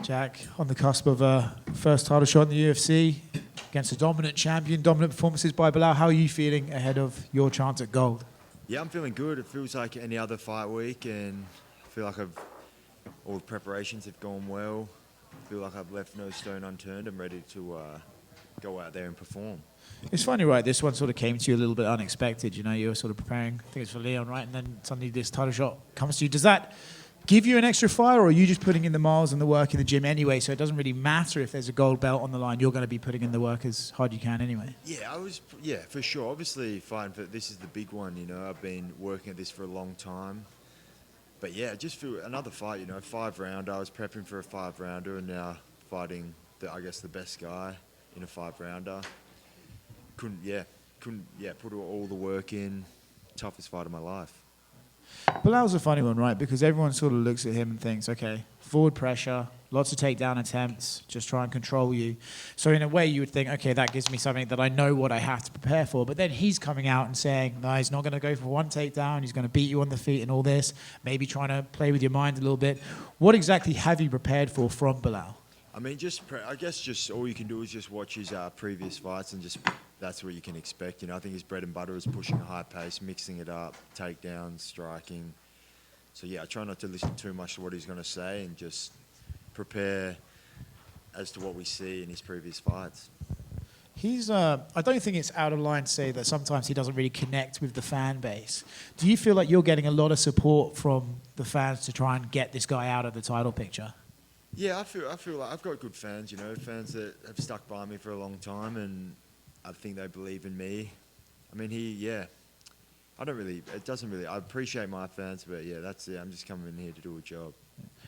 Jack, on the cusp of a first title shot in the UFC against a dominant champion, dominant performances by Belal. How are you feeling ahead of your chance at gold? Yeah, I'm feeling good. It feels like any other fight week, and I feel like all the preparations have gone well. I feel like I've left no stone unturned. I'm ready to go out there and perform. It's funny, right? This one sort of came to you a little bit unexpected. You know, you were sort of preparing, I think it's for Leon, right? And then suddenly this title shot comes to you. Does that give you an extra fire, or are you just putting in the miles and the work in the gym anyway, so it doesn't really matter if there's a gold belt on the line, you're going to be putting in the work as hard as you can anyway? Yeah, for sure. Obviously, fighting for this is the big one, you know. I've been working at this for a long time. But yeah, just for another fight, you know, 5-rounder. I was prepping for a 5-rounder and now fighting, the best guy in a 5-rounder. Couldn't put all the work in. Toughest fight of my life. Belal's a funny one, right? Because everyone sort of looks at him and thinks, okay, forward pressure, lots of takedown attempts, just try and control you. So in a way you would think, okay, that gives me something that I know what I have to prepare for. But then he's coming out and saying, no, he's not going to go for one takedown. He's going to beat you on the feet and all this, maybe trying to play with your mind a little bit. What exactly have you prepared for from Belal? I mean, I guess just all you can do is just watch his previous fights and just that's what you can expect. You know, I think his bread and butter is pushing a high pace, mixing it up, takedowns, striking. So yeah, I try not to listen too much to what he's going to say and just prepare as to what we see in his previous fights. I don't think it's out of line to say that sometimes he doesn't really connect with the fan base. Do you feel like you're getting a lot of support from the fans to try and get this guy out of the title picture? Yeah, I feel like I've got good fans, you know, fans that have stuck by me for a long time, and I think they believe in me. I mean, I appreciate my fans, but yeah, that's it. I'm just coming in here to do a job.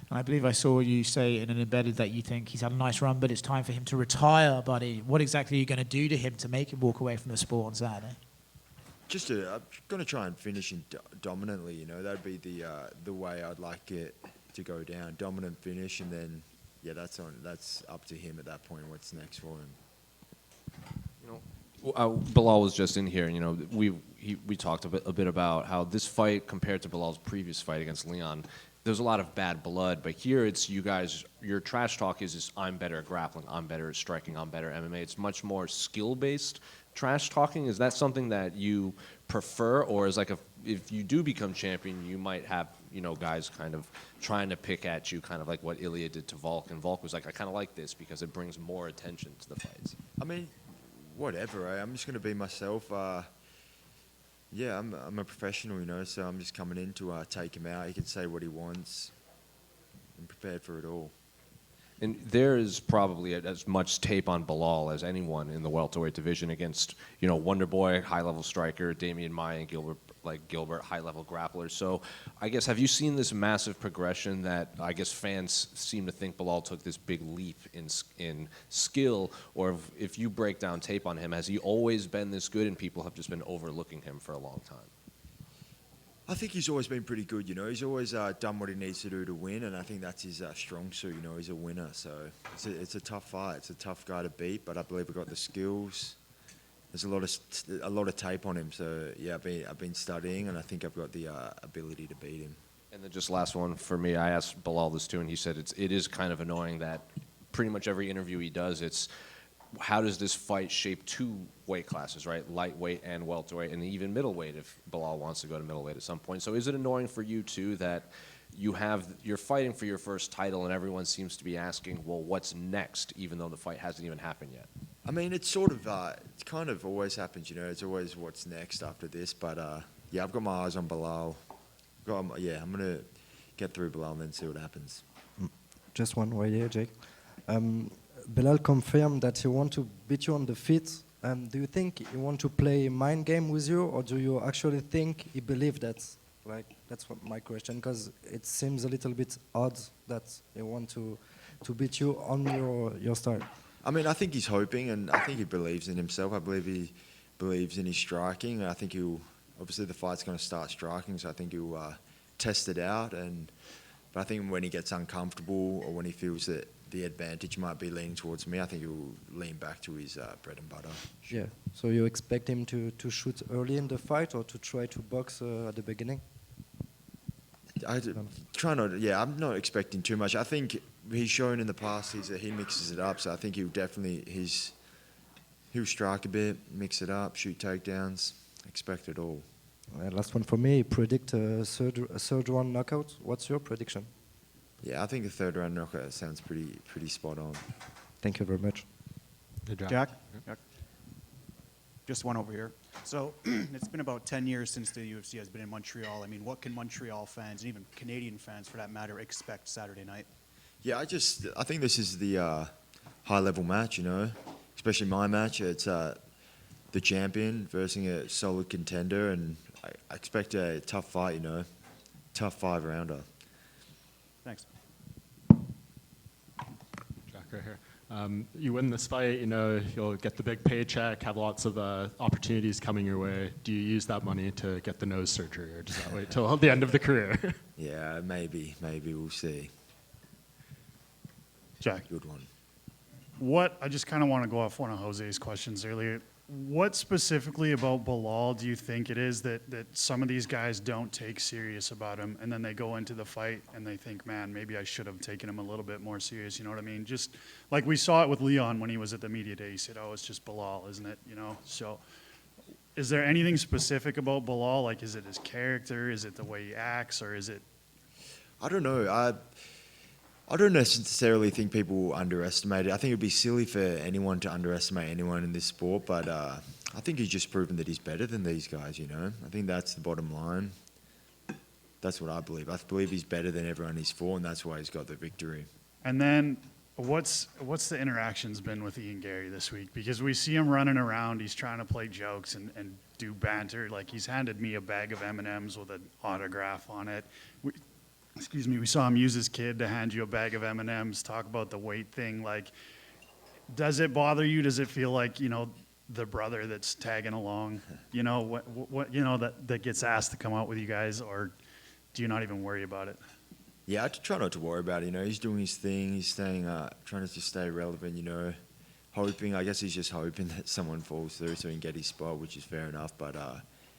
And I believe I saw you say in an embedded that you think he's had a nice run, but it's time for him to retire, buddy. What exactly are you going to do to him to make him walk away from the sport on Saturday? I'm going to try and finish him dominantly, you know. That'd be the way I'd like it to go down. Dominant finish, and then, yeah, that's up to him at that point, what's next for him. You know, Belal was just in here, and, you know, we talked a bit about how this fight compared to Belal's previous fight against Leon, there's a lot of bad blood, but here it's you guys, your trash talk is I'm better at grappling, I'm better at striking, I'm better at MMA. It's much more skill-based trash talking. Is that something that you prefer, or is like if you do become champion, you might have, you know, guys kind of trying to pick at you, kind of like what Ilya did to Volk, and Volk was like, I kind of like this because it brings more attention to the fights. I mean, whatever, I'm just going to be myself. Yeah, I'm a professional, you know, so I'm just coming in to take him out. He can say what he wants. I'm prepared for it all. And there is probably as much tape on Belal as anyone in the welterweight division against, you know, Wonder Boy, high-level striker, Damian Maia, and Gilbert, high-level grappler. So I guess, have you seen this massive progression that I guess fans seem to think Belal took this big leap in skill? Or if you break down tape on him, has he always been this good and people have just been overlooking him for a long time? I think he's always been pretty good, you know. He's always done what he needs to do to win, and I think that's his strong suit, you know. He's a winner, so it's a tough fight. It's a tough guy to beat, but I believe we've got the skills. There's a lot of tape on him, so yeah, I've been studying, and I think I've got the ability to beat him. And then just last one for me, I asked Belal this too, and he said it is kind of annoying that pretty much every interview he does, it's how does this fight shape two weight classes, right? Lightweight and welterweight, and even middleweight if Belal wants to go to middleweight at some point. So is it annoying for you too that you're fighting for your first title and everyone seems to be asking, well, what's next, even though the fight hasn't even happened yet? I mean, it's sort of, it kind of always happens, you know. It's always what's next after this, but yeah, I've got my eyes on Belal. I'm going to get through Belal and then see what happens. Just one right here, Jake. Belal confirmed that he want to beat you on the feet. Do you think he want to play mind game with you, or do you actually think he believe that? Like, that's what my question, because it seems a little bit odd that he want to beat you on your style. I mean, I think he's hoping, and I think he believes in himself. I believe he believes in his striking. I think obviously the fight's going to start striking, so I think he'll test it out. But I think when he gets uncomfortable or when he feels that the advantage might be leaning towards me, I think he'll lean back to his bread and butter. Yeah. So you expect him to shoot early in the fight or to try to box at the beginning? I'm not expecting too much. I think he's shown in the past he mixes it up. So I think he'll definitely he'll strike a bit, mix it up, shoot takedowns. Expect it all. Last one for me. Predict a third round knockout. What's your prediction? Yeah, I think a third round knockout sounds pretty spot on. Thank you very much. Jack? Just one over here. So it's been about 10 years since the UFC has been in Montreal. I mean, what can Montreal fans, and even Canadian fans for that matter, expect Saturday night? Yeah, I think this is the high-level match, you know, especially my match. It's the champion versus a solid contender, and I expect a tough fight, you know, tough 5-rounder. Thanks. Jack, right here. You win this fight, you know, you'll get the big paycheck, have lots of opportunities coming your way. Do you use that money to get the nose surgery, or does that wait till the end of the career? Yeah, maybe we'll see. Jack, Good one. I just kind of want to go off one of Jose's questions earlier. What specifically about Belal do you think it is that some of these guys don't take serious about him, and then they go into the fight and they think, man, maybe I should have taken him a little bit more serious, you know what I mean? Just like we saw it with Leon when he was at the media day. He said, oh, it's just Belal, isn't it? You know, so is there anything specific about Belal? Like, is it his character? Is it the way he acts? Or is it... I don't know. I don't necessarily think people underestimate it. I think it would be silly for anyone to underestimate anyone in this sport, but I think he's just proven that he's better than these guys, you know? I think that's the bottom line. That's what I believe. I believe he's better than everyone he's fought, and that's why he's got the victory. And then what's the interactions been with Ian Gary this week? Because we see him running around. He's trying to play jokes and do banter. Like, he's handed me a bag of M&Ms with an autograph on it. We saw him use his kid to hand you a bag of M&Ms, talk about the weight thing. Like, does it bother you? Does it feel like, you know, the brother that's tagging along, you know, what you know, that gets asked to come out with you guys, or do you not even worry about it? Yeah, I try not to worry about it, you know. He's doing his thing. He's staying, trying to just stay relevant, you know. I guess he's just hoping that someone falls through so he can get his spot, which is fair enough. But,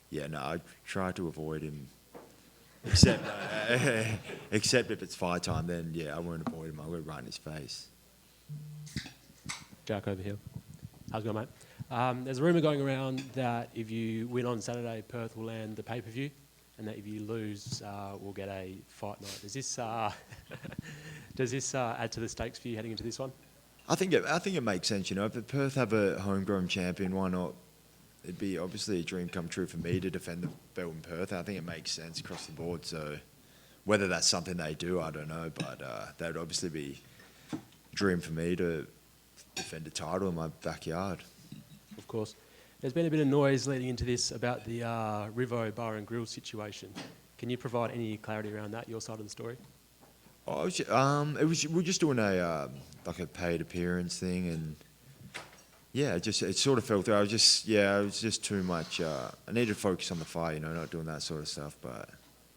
yeah, no, I try to avoid him. Except if it's fight time, then yeah, I won't avoid him. I will right in his face. Jack over here. How's it going, mate? There's a rumour going around that if you win on Saturday, Perth will land the pay-per-view, and that if you lose, we'll get a fight night. Does this add to the stakes for you heading into this one? I think it makes sense, you know. If Perth have a homegrown champion, why not? It'd be obviously a dream come true for me to defend the belt in Perth. I think it makes sense across the board. So whether that's something they do, I don't know. But that would obviously be a dream for me to defend a title in my backyard. Of course. There's been a bit of noise leading into this about the Rivo Bar and Grill situation. Can you provide any clarity around that, your side of the story? Oh, we're just doing a like a paid appearance thing, and yeah, it sort of fell through. It was just too much. I needed to focus on the fight, you know, not doing that sort of stuff. But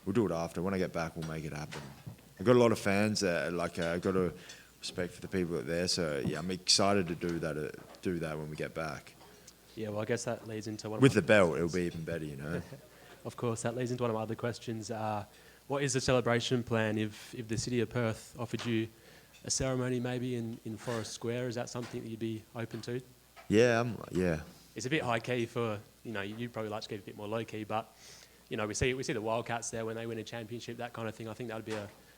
we'll do it after. When I get back, we'll make it happen. I've got a lot of fans. I've got a respect for the people that are there. So yeah, I'm excited to do that when we get back. Yeah, well, I guess that leads into one. With the belt, it'll be even better, you know. Of course, that leads into one of my other questions. What is the celebration plan if the city of Perth offered you a ceremony maybe in Forest Square? Is that something that you'd be open to? Yeah, yeah. It's a bit high key for, you know, you'd probably like to keep it a bit more low key, but, you know, we see the Wildcats there when they win a championship, that kind of thing. I think that would be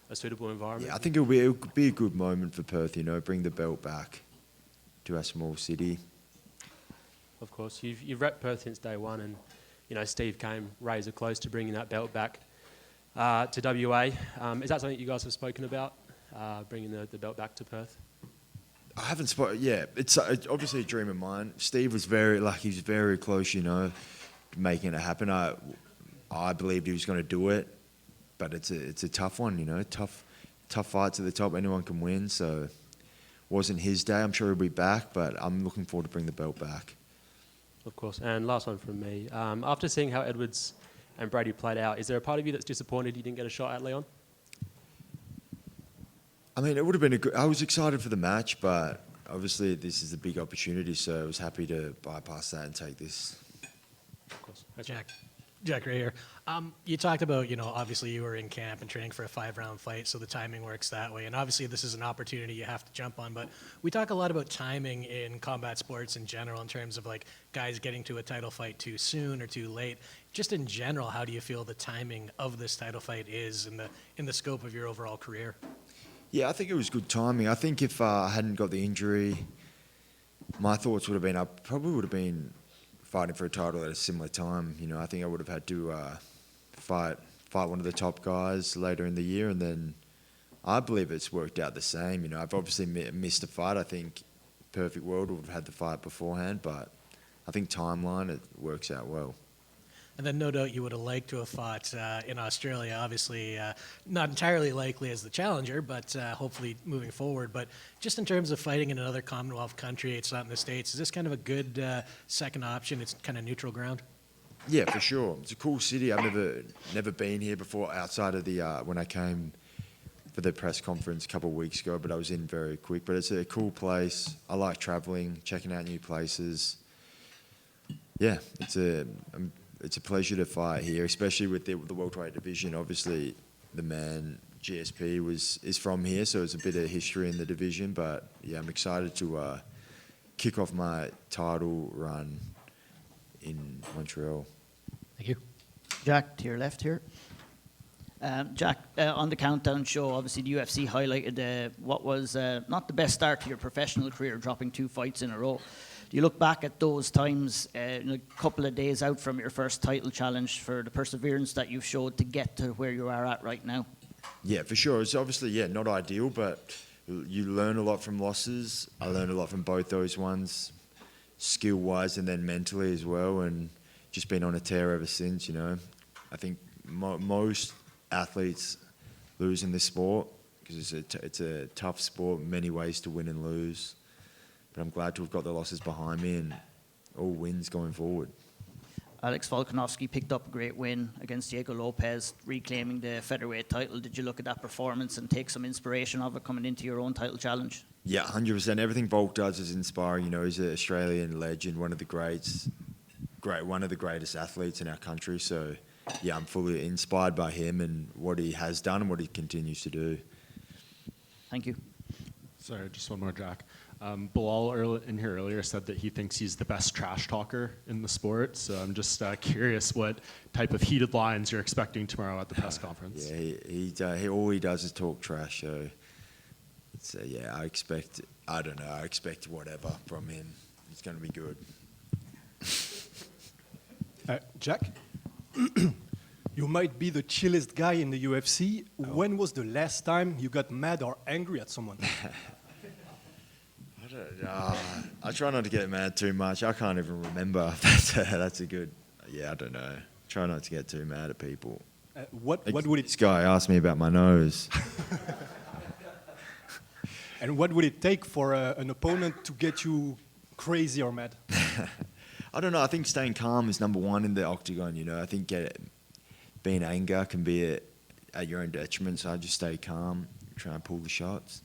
a suitable environment. Yeah, I think it'll be a good moment for Perth, you know, bring the belt back to our small city. Of course, you've repped Perth since day one, and, you know, Steve came razor close to bringing that belt back to WA. Is that something you guys have spoken about, bringing the belt back to Perth? I haven't spoken. Yeah, it's obviously a dream of mine. Steve was he's very close, you know, to making it happen. I believed he was going to do it, but it's a tough one, you know, tough fights at the top. Anyone can win, so wasn't his day. I'm sure he'll be back, but I'm looking forward to bring the belt back. Of course, and last one from me. After seeing how Edwards and Brady played out, is there a part of you that's disappointed you didn't get a shot at Leon? I mean, it would have been I was excited for the match, but obviously this is a big opportunity, so I was happy to bypass that and take this. Of course. Jack right here. You talked about, obviously you were in camp and training for a 5-round fight, so the timing works that way. And obviously this is an opportunity you have to jump on. But we talk a lot about timing in combat sports in general in terms of like guys getting to a title fight too soon or too late. Just in general, how do you feel the timing of this title fight is in the scope of your overall career? Yeah, I think it was good timing. I think if I hadn't got the injury, my thoughts would have been I probably would have been fighting for a title at a similar time. I think I would have had to fight one of the top guys later in the year, and then I believe it's worked out the same. I've obviously missed a fight. I think perfect world would have had the fight beforehand, but I think timeline, it works out well. And then no doubt you would have liked to have fought in Australia. Obviously, not entirely likely as the challenger, but hopefully moving forward. But just in terms of fighting in another Commonwealth country, it's not in the States, is this kind of a good second option? It's kind of neutral ground? Yeah, for sure. It's a cool city. I've never been here before outside of the when I came for the press conference a couple of weeks ago, but I was in very quick. But it's a cool place. I like traveling, checking out new places. Yeah, it's a pleasure to fight here, especially with the welterweight division. Obviously, the man GSP is from here, so it's a bit of history in the division. But yeah, I'm excited to kick off my title run in Montreal. Thank you. Jack, to your left here. Jack, on the Countdown show, obviously the UFC highlighted what was not the best start to your professional career, dropping 2 fights in a row. Do you look back at those times, a couple of days out from your first title challenge, for the perseverance that you've showed to get to where you are at right now? Yeah, for sure. It's obviously, not ideal, but you learn a lot from losses. I learned a lot from both those ones, skill-wise and then mentally as well, and just been on a tear ever since, I think most athletes lose in this sport because it's a tough sport, many ways to win and lose. But I'm glad to have got the losses behind me and all wins going forward. Alex Volkanovski picked up a great win against Diego Lopez, reclaiming the featherweight title. Did you look at that performance and take some inspiration of it coming into your own title challenge? Yeah, 100%. Everything Volk does is inspiring. He's an Australian legend, one of the greatest athletes in our country. So, yeah, I'm fully inspired by him and what he has done and what he continues to do. Thank you. Sorry, just one more, Jack. Belal in here earlier said that he thinks he's the best trash talker in the sport. So I'm just curious what type of heated lines you're expecting tomorrow at the press conference. Yeah, he all he does is talk trash. So it's I expect whatever from him. It's going to be good. Jack, you might be the chillest guy in the UFC. Oh. When was the last time you got mad or angry at someone? I try not to get mad too much. I can't even remember. That's a good. Yeah, I don't know. Try not to get too mad at people. What would it? This guy asked me about my nose. And what would it take for an opponent to get you crazy or mad? I don't know. I think staying calm is number one in the octagon. I think being anger can be at your own detriment. So I just stay calm, try and pull the shots.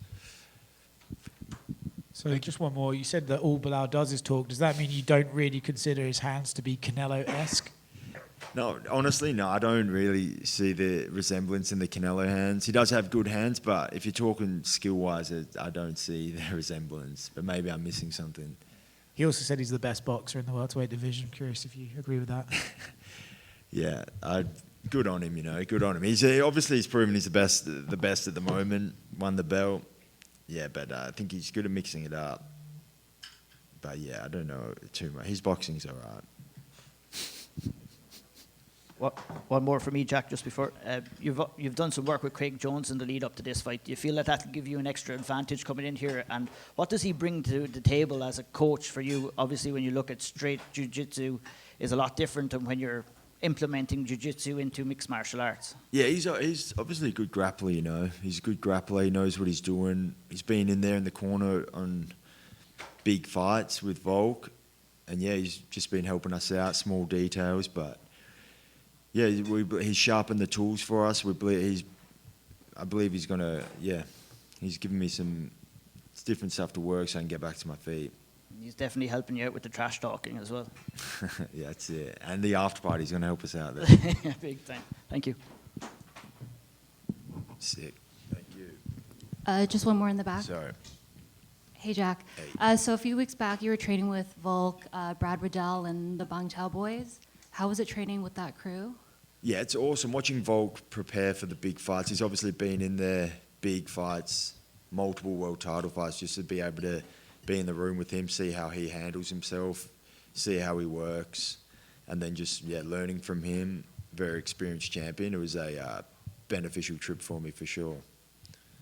So just one more. You said that all Belal does is talk. Does that mean you don't really consider his hands to be Canelo-esque? No, honestly, no. I don't really see the resemblance in the Canelo hands. He does have good hands, but if you're talking skill-wise, I don't see the resemblance. But maybe I'm missing something. He also said he's the best boxer in the welterweight division. I'm curious if you agree with that. Yeah, good on him. Good on him. He's proven he's the best at the moment. Won the belt. Yeah, but I think he's good at mixing it up. But yeah, I don't know too much. His boxing's all right. One more for me, Jack, just before. You've done some work with Craig Jones in the lead up to this fight. Do you feel that that'll give you an extra advantage coming in here? And what does he bring to the table as a coach for you? Obviously, when you look at straight jiu-jitsu, is a lot different than when you're implementing jiu-jitsu into mixed martial arts. Yeah, he's obviously a good grappler, He's a good grappler. He knows what he's doing. He's been in there in the corner on big fights with Volk. And, yeah, he's just been helping us out, small details. But, yeah, he's sharpened the tools for us. I believe he's going to, he's given me some different stuff to work so I can get back to my feet. He's definitely helping you out with the trash talking as well. Yeah, that's it. And the after party's going to help us out there. Big time. Thank you. Sick. Thank you. Just one more in the back. Sorry. Hey, Jack. Hey. So a few weeks back, you were training with Volk, Brad Riddell, and the Bang Tao boys. How was it training with that crew? Yeah, it's awesome watching Volk prepare for the big fights. He's obviously been in their big fights, multiple world title fights, just to be able to be in the room with him, see how he handles himself, see how he works, and then just, learning from him. Very experienced champion. It was a beneficial trip for me for sure.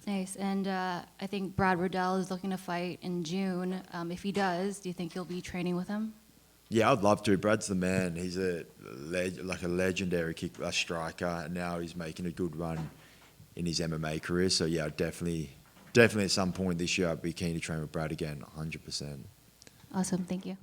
Nice. And I think Brad Riddell is looking to fight in June. If he does, do you think you'll be training with him? Yeah, I'd love to. Brad's the man. He's a legendary striker, and now he's making a good run in his MMA career. So yeah, definitely at some point this year, I'd be keen to train with Brad again, 100%. Awesome. Thank you.